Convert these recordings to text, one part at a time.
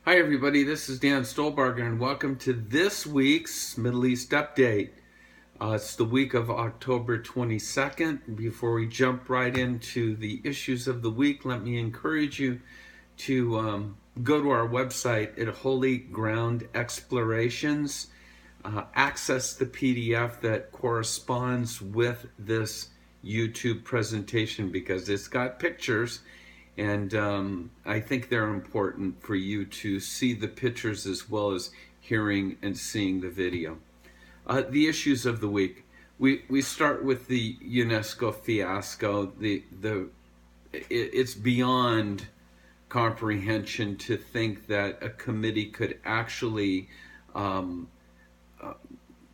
Hi everybody, this is Dan Stolebarger and welcome to this week's Middle East Update. It's the week of October 22nd. Before we jump right into the issues of the week, let me encourage you to go to our website at Holy Ground Explorations. Access the PDF that corresponds with this YouTube presentation because it's got pictures. And I think they're important for you to see the pictures as well as hearing and seeing the video. The issues of the week. We start with the UNESCO fiasco. It's beyond comprehension to think that a committee could actually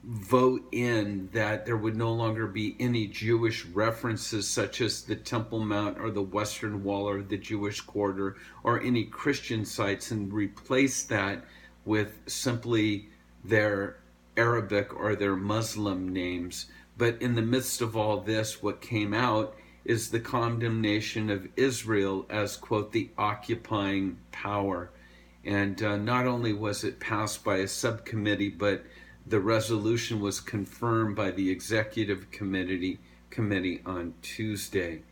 vote in that there would no longer be any Jewish references such as the Temple Mount or the Western Wall or the Jewish Quarter or any Christian sites and replace that with simply their Arabic or their Muslim names. But in the midst of all this, what came out is the condemnation of Israel as, quote, the occupying power. And not only was it passed by a subcommittee, but the resolution was confirmed by the executive committee on Tuesday.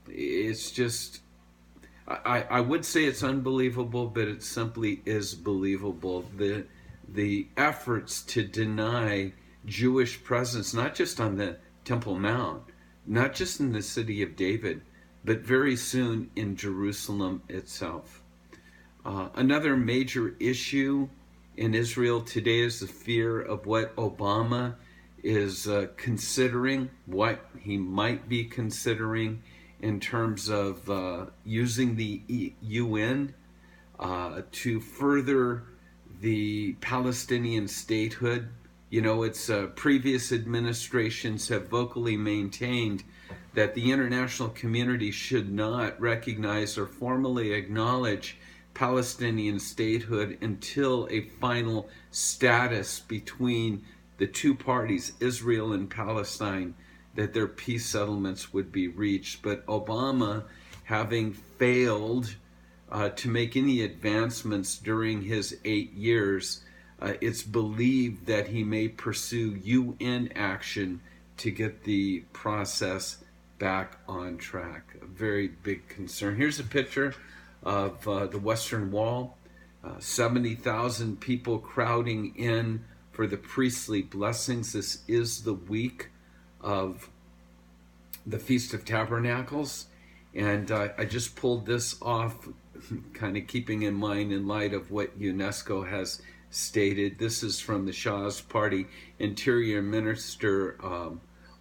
It's just, I would say it's unbelievable, but it simply is believable. The efforts to deny Jewish presence, not just on the Temple Mount, not just in the city of David, but very soon in Jerusalem itself. Another major issue in Israel today is the fear of what Obama is considering, what he might be considering in terms of using the UN to further the Palestinian statehood. You know, its previous administrations have vocally maintained that the international community should not recognize or formally acknowledge Palestinian statehood until a final status between the two parties, Israel and Palestine, that their peace settlements would be reached. But Obama, having failed to make any advancements during his 8 years, it's believed that he may pursue UN action to get the process back on track. A very big concern. Here's a picture of the Western Wall, 70,000 people crowding in for the priestly blessings. This is the week of the Feast of Tabernacles, and I just pulled this off, kind of keeping in mind in light of what UNESCO has stated. This is from the Shah's Party Interior Minister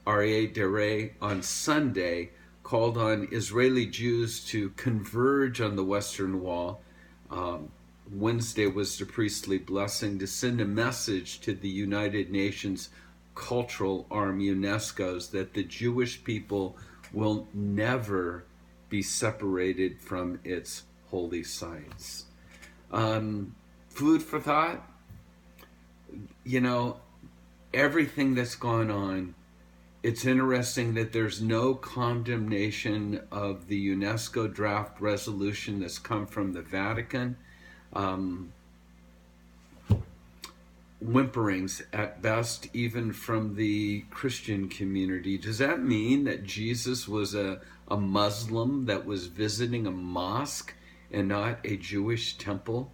Aryeh Deri on Sunday, called on Israeli Jews to converge on the Western Wall. Wednesday was the priestly blessing to send a message to the United Nations cultural arm, UNESCO's, that the Jewish people will never be separated from its holy sites. Food for thought, you know, everything that's gone on. It's interesting that there's no condemnation of the UNESCO draft resolution that's come from the Vatican. Whimperings at best, even from the Christian community. Does that mean that Jesus was a Muslim that was visiting a mosque and not a Jewish temple?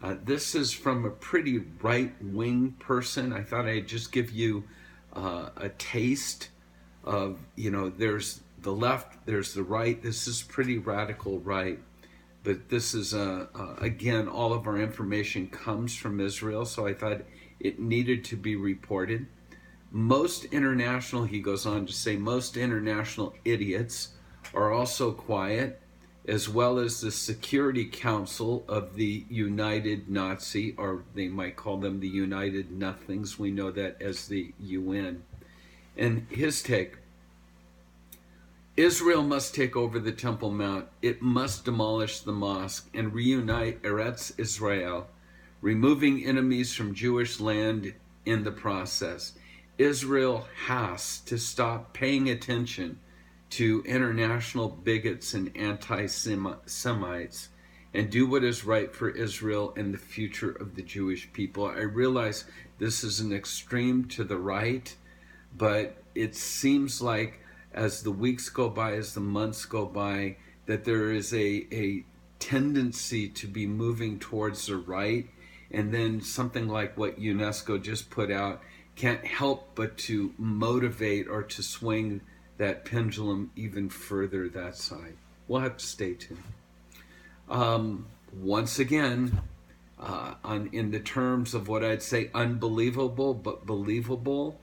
This is from a pretty right-wing person. I thought I'd just give you a taste of, you know, there's the left, there's the right. This is pretty radical right. But this is, again, all of our information comes from Israel, so I thought it needed to be reported. Most international, he goes on to say, most international idiots are also quiet, as well as the Security Council of the United Nazi, or they might call them the United Nothings. We know that as the UN. And his take, Israel must take over the Temple Mount. It must demolish the mosque and reunite Eretz Israel, removing enemies from Jewish land in the process. Israel has to stop paying attention to international bigots and anti-Semites and do what is right for Israel and the future of the Jewish people. I realize this is an extreme to the right, but it seems like as the weeks go by, as the months go by, that there is a tendency to be moving towards the right. And then something like what UNESCO just put out can't help but to motivate or to swing that pendulum even further that side. We'll have to stay tuned. Once again, in the terms of what I'd say unbelievable but believable,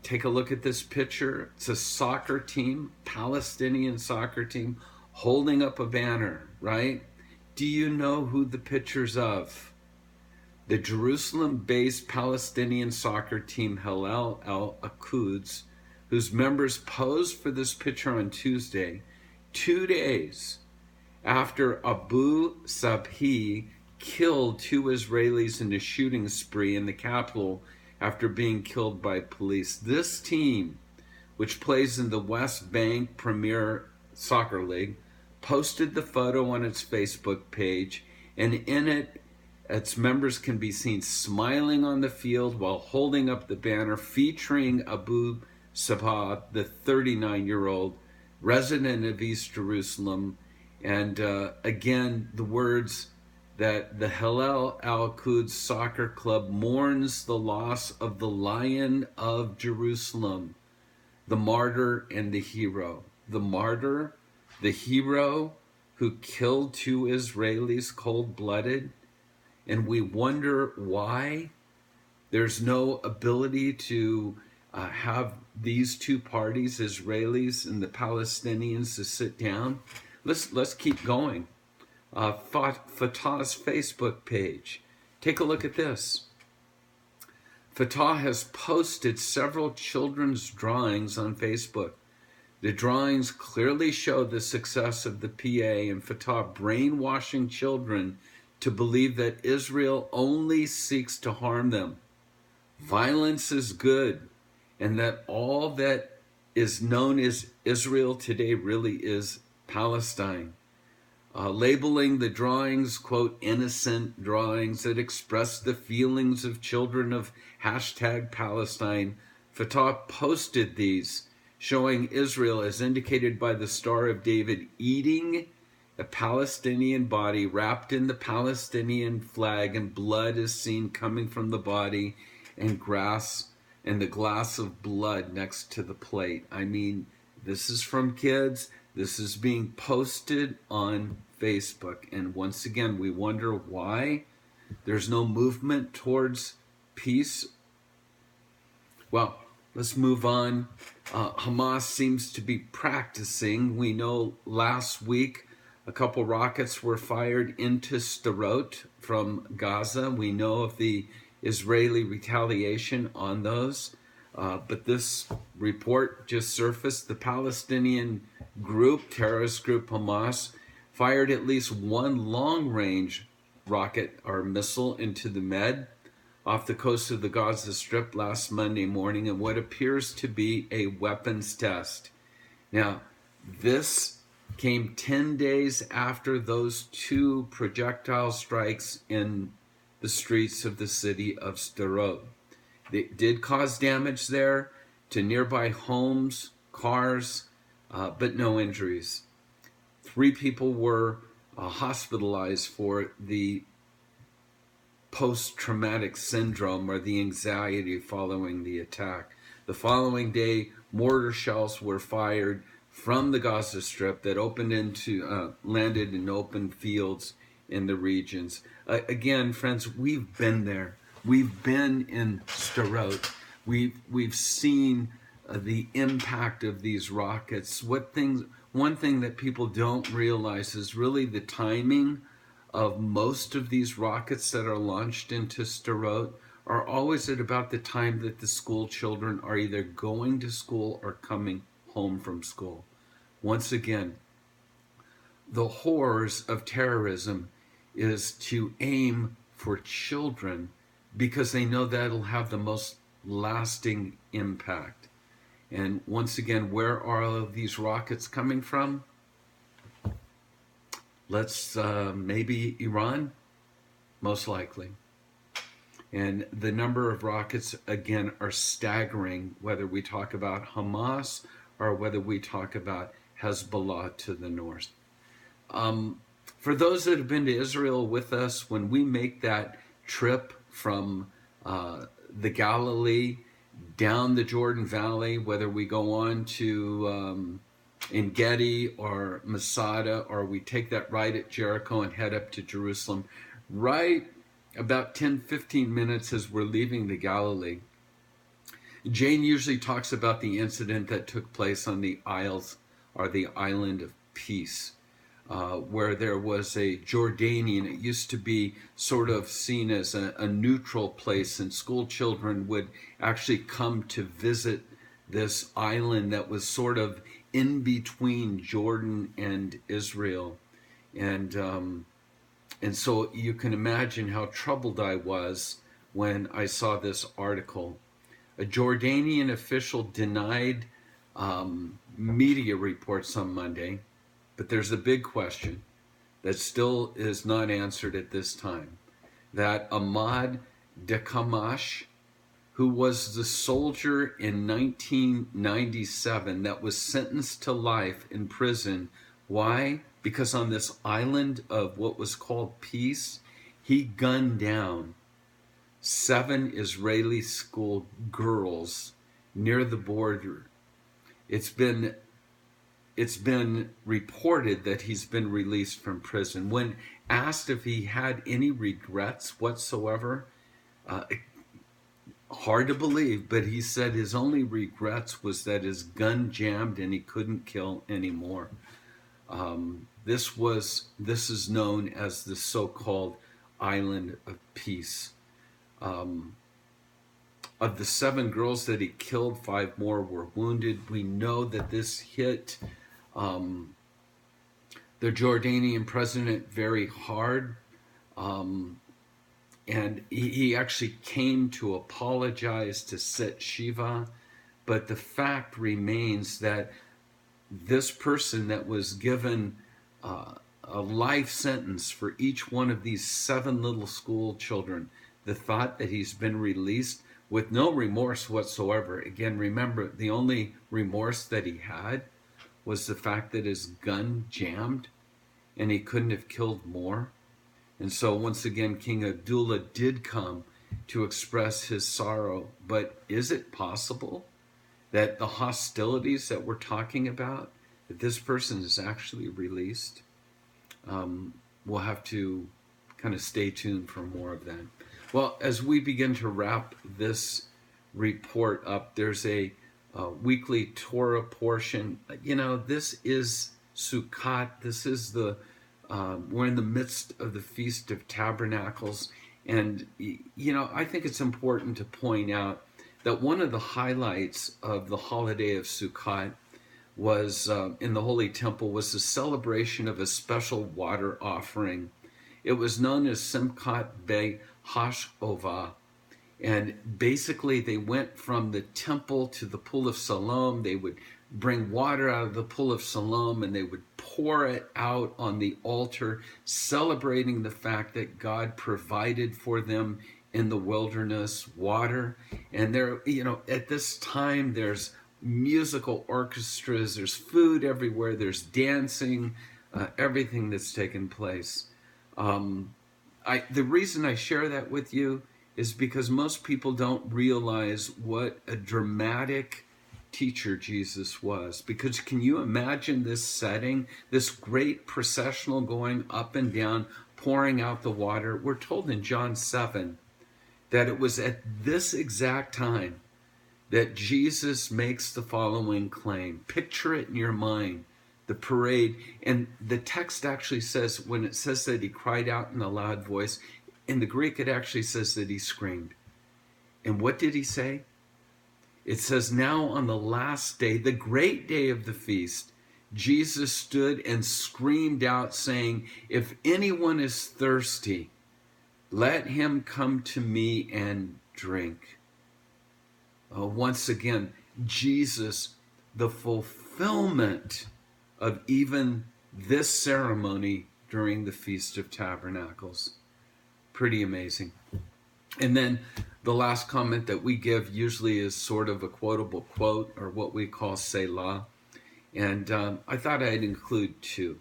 take a look at this picture. It's a soccer team, Palestinian soccer team, holding up a banner, right? Do you know who the picture's of? The Jerusalem-based Palestinian soccer team Hillel Al-Quds, whose members posed for this picture on Tuesday, 2 days after Abu Sabhi killed 2 Israelis in a shooting spree in the capital after being killed by police. This team, which plays in the West Bank Premier Soccer League, posted the photo on its Facebook page, and in it, its members can be seen smiling on the field while holding up the banner featuring Abu Sabah, the 39-year-old resident of East Jerusalem. And again, the words that the Hillel Al-Quds Soccer Club mourns the loss of the Lion of Jerusalem, the martyr and the hero. The martyr, the hero who killed 2 Israelis cold-blooded. And we wonder why there's no ability to have these 2 parties, Israelis and the Palestinians, to sit down. Let's keep going. Fatah's Facebook page. Take a look at this. Fatah has posted several children's drawings on Facebook. The drawings clearly show the success of the PA and Fatah brainwashing children to believe that Israel only seeks to harm them. Violence is good, and that all that is known as Israel today really is Palestine. Labeling the drawings, quote, innocent drawings that express the feelings of children of #Palestine, Fatah posted these, showing Israel, as indicated by the Star of David, eating a Palestinian body wrapped in the Palestinian flag, and blood is seen coming from the body, and grass and the glass of blood next to the plate. I mean, this is from kids. This is being posted on Facebook. And once again, we wonder why there's no movement towards peace. Well, let's move on. Hamas seems to be practicing. We know last week a couple rockets were fired into Sderot from Gaza. We know of the Israeli retaliation on those. But this report just surfaced. The Palestinian group, terrorist group Hamas, fired at least 1 long-range rocket or missile into the Med off the coast of the Gaza Strip last Monday morning in what appears to be a weapons test. Now, this came 10 days after those 2 projectile strikes in the streets of the city of Sderot. It did cause damage there to nearby homes, cars, but no injuries. 3 people were hospitalized for the post-traumatic syndrome or the anxiety following the attack. The following day, mortar shells were fired from the Gaza Strip that landed in open fields in the regions. Again, friends, we've been there. We've been in Sderot. We've seen the impact of these rockets. One thing that people don't realize is really the timing of most of these rockets that are launched into Sderot are always at about the time that the school children are either going to school or coming home from school. Once again, the horrors of terrorism is to aim for children because they know that'll have the most lasting impact. And once again, where are all of these rockets coming from? Let's maybe Iran, most likely. And the number of rockets, again, are staggering, whether we talk about Hamas or whether we talk about Hezbollah to the north. Um, for those that have been to Israel with us, when we make that trip from the Galilee down the Jordan Valley, whether we go on to En Gedi or Masada, or we take that right at Jericho and head up to Jerusalem, right about 10-15 minutes as we're leaving the Galilee, Jane usually talks about the incident that took place on the Isles, or the Island of Peace, where there was a Jordanian. It used to be sort of seen as a neutral place, and school children would actually come to visit this island that was sort of in between Jordan and Israel. And so you can imagine how troubled I was when I saw this article. A Jordanian official denied media reports on Monday, but there's a big question that still is not answered at this time. That Ahmad Dekamash, who was the soldier in 1997 that was sentenced to life in prison. Why? Because on this island of what was called Peace, he gunned down 7 Israeli school girls near the border. It's been reported that he's been released from prison. When asked if he had any regrets whatsoever, hard to believe, but he said his only regrets was that his gun jammed and he couldn't kill anymore. This is known as the so-called Island of Peace. Of the 7 girls that he killed, 5 more were wounded. We know that this hit the Jordanian president very hard. And he actually came to apologize to Set Shiva. But the fact remains that this person that was given a life sentence for each one of these 7 little school children, the thought that he's been released with no remorse whatsoever. Again, remember, the only remorse that he had was the fact that his gun jammed and he couldn't have killed more. And so once again, King Abdullah did come to express his sorrow. But is it possible that the hostilities that we're talking about, that this person is actually released? We'll have to kind of stay tuned for more of that. Well, as we begin to wrap this report up, there's a weekly Torah portion. You know, this is Sukkot. This is we're in the midst of the Feast of Tabernacles. And, you know, I think it's important to point out that one of the highlights of the holiday of Sukkot was in the Holy Temple was the celebration of a special water offering. It was known as Simchat Be Hashova. And basically they went from the temple to the Pool of Siloam. They would bring water out of the Pool of Siloam and they would pour it out on the altar, celebrating the fact that God provided for them in the wilderness water. And there, you know, at this time there's musical orchestras, there's food everywhere, there's dancing, everything that's taken place. The reason I share that with you is because most people don't realize what a dramatic teacher Jesus was. Because can you imagine this setting, this great processional going up and down, pouring out the water? We're told in John 7 that it was at this exact time that Jesus makes the following claim. Picture it in your mind, the parade. And the text actually says, when it says that he cried out in a loud voice, in the Greek it actually says that he screamed. And what did he say? It says, now on the last day, the great day of the feast, Jesus stood and screamed out, saying, if anyone is thirsty, let him come to me and drink. Once again, Jesus, the fulfillment of even this ceremony during the Feast of Tabernacles. Pretty amazing. And then the last comment that we give usually is sort of a quotable quote, or what we call Selah. And I thought I'd include two.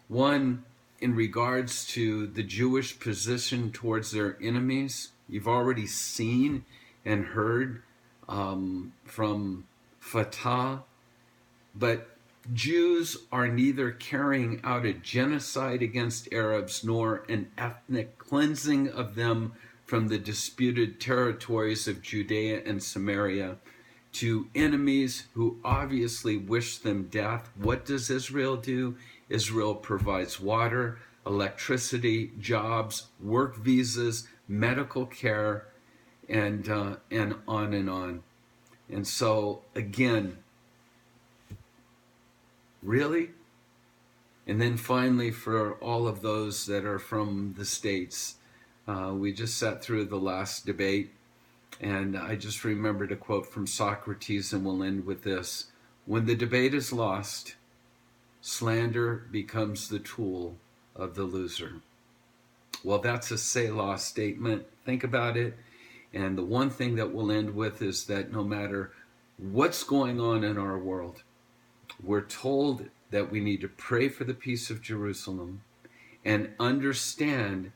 One, in regards to the Jewish position towards their enemies. You've already seen and heard from Fatah, but Jews are neither carrying out a genocide against Arabs nor an ethnic cleansing of them from the disputed territories of Judea and Samaria to enemies who obviously wish them death. What does Israel do? Israel provides water, electricity, jobs, work visas, medical care, and on and on. And so, again, really? And then finally, for all of those that are from the States, we just sat through the last debate, and I just remembered a quote from Socrates, and we'll end with this. When the debate is lost, slander becomes the tool of the loser. Well, that's a Selah statement. Think about it. And the one thing that we'll end with is that no matter what's going on in our world, we're told that we need to pray for the peace of Jerusalem and understand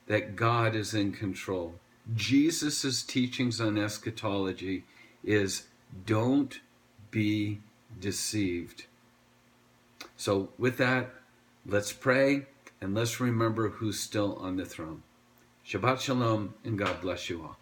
that God is in control. Jesus' teachings on eschatology is don't be deceived. So with that, let's pray and let's remember who's still on the throne. Shabbat Shalom, and God bless you all.